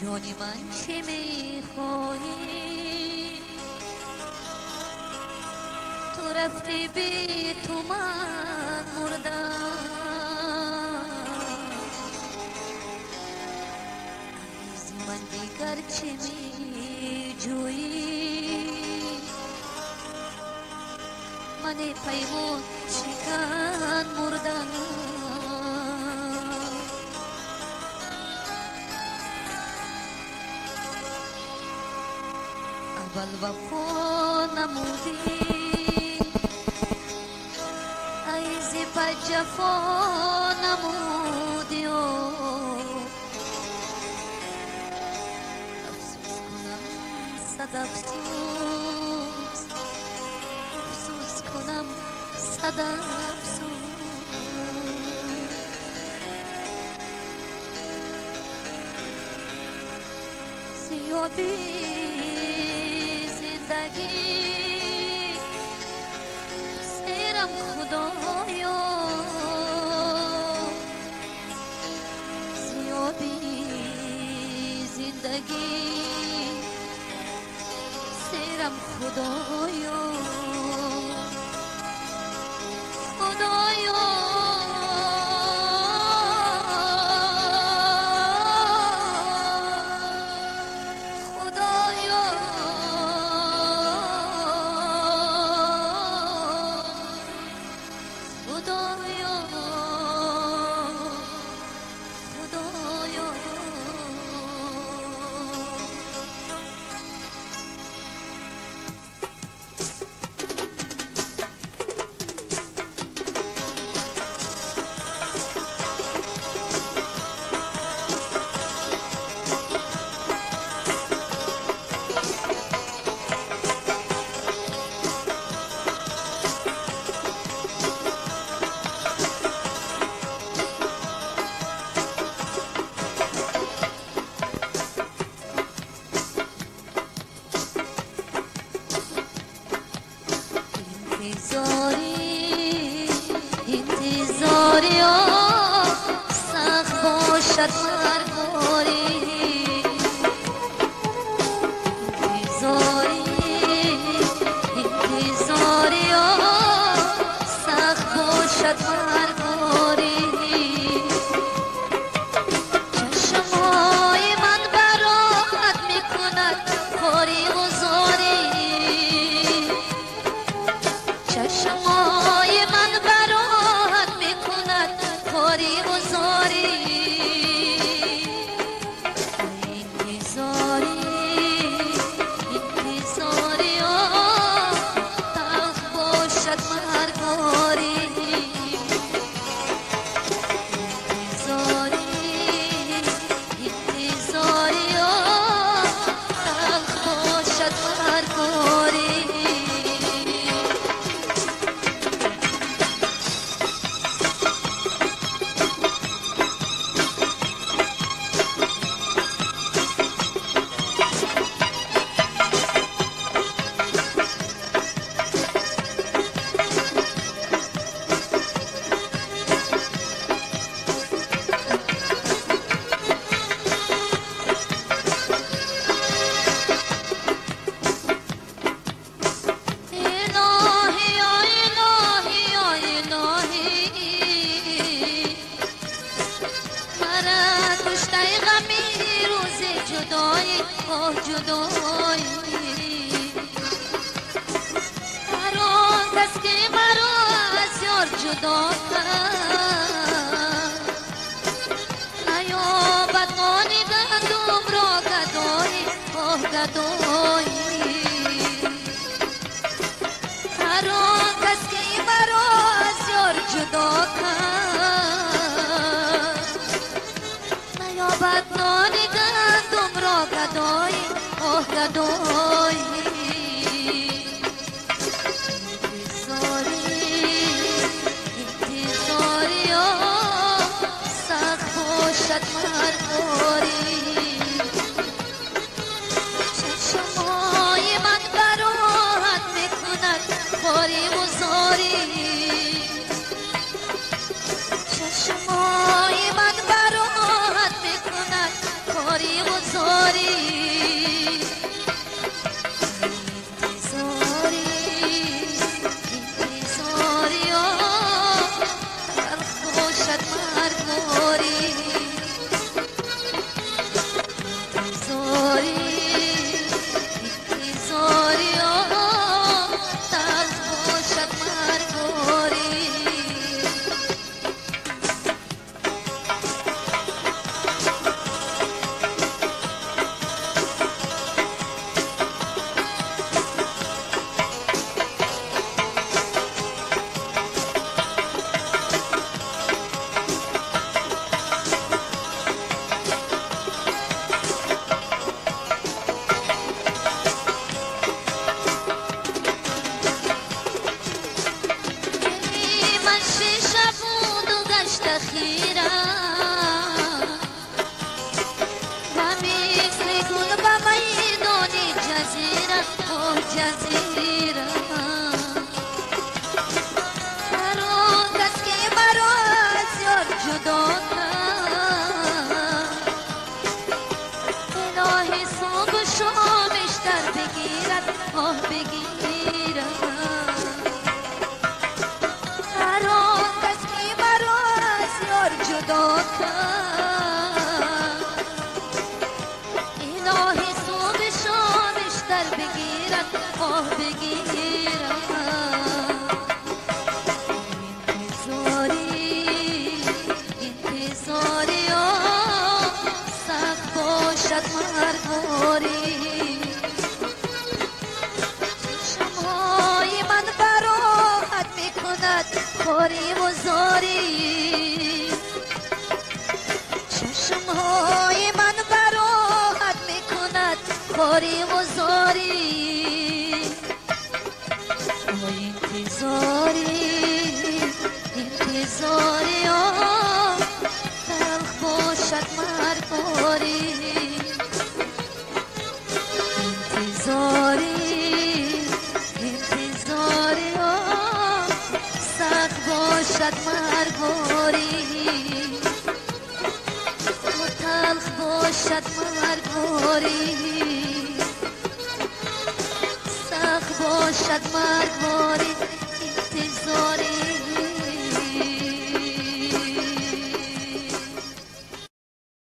جانی من چه میخواهی تو رفتی بی تو من مردم از من دیگر چه میجویی من پیمان شکن مردم اول وفا نمودی ایز پا جفا نمودی افسوس کنم صد افسوس افسوس کنم صد افسوس زیادی سیرم خدایا زیادی زندگی سیرم خدایا خدایا انتظاری سخت باشد مرگاری انتظاری سخت باشد مرگاری چشمای من برات میکند خوری و زاری چشمای من برات میکند خوری و زاری انتظاری تلخ باشد مرگاری انتظاری تلخ باشد مرگاری جدایی هر آن کس که مرا از یار جدا کرد نیابد نانی گندم را گدایی گدایی هر آن کس که مرا از یار جدا کرد نیابد نانی گندم را گدایی گدایی انتظاری سخت باشد مرگاری چشمای من برات میکند خوری و زاری چشمای من برات میکند خوری و زاری مرگواری زاری زاری تلخ باشد مرگواری خیرم و مثل گل به میدان جزیره جزیره هر آن کس که مرا از یار جدا کرد الهی صبح و شامش در بگیرد آه بگیرد هر آن کس که مرا از یار جدا کرد الهی صبح شامش در بگیرد آه بگیرد انتظاری سخت باشد مرگواری شمهای من براحت میکند خوری و زاری چشمهای من براحت میکند خوری و زاری انتظاری تلخ باشد مرگواری انتظاری سخت باشد مرگواری تلخ باشد مرگواری سخت باشد مرگواری انتظاری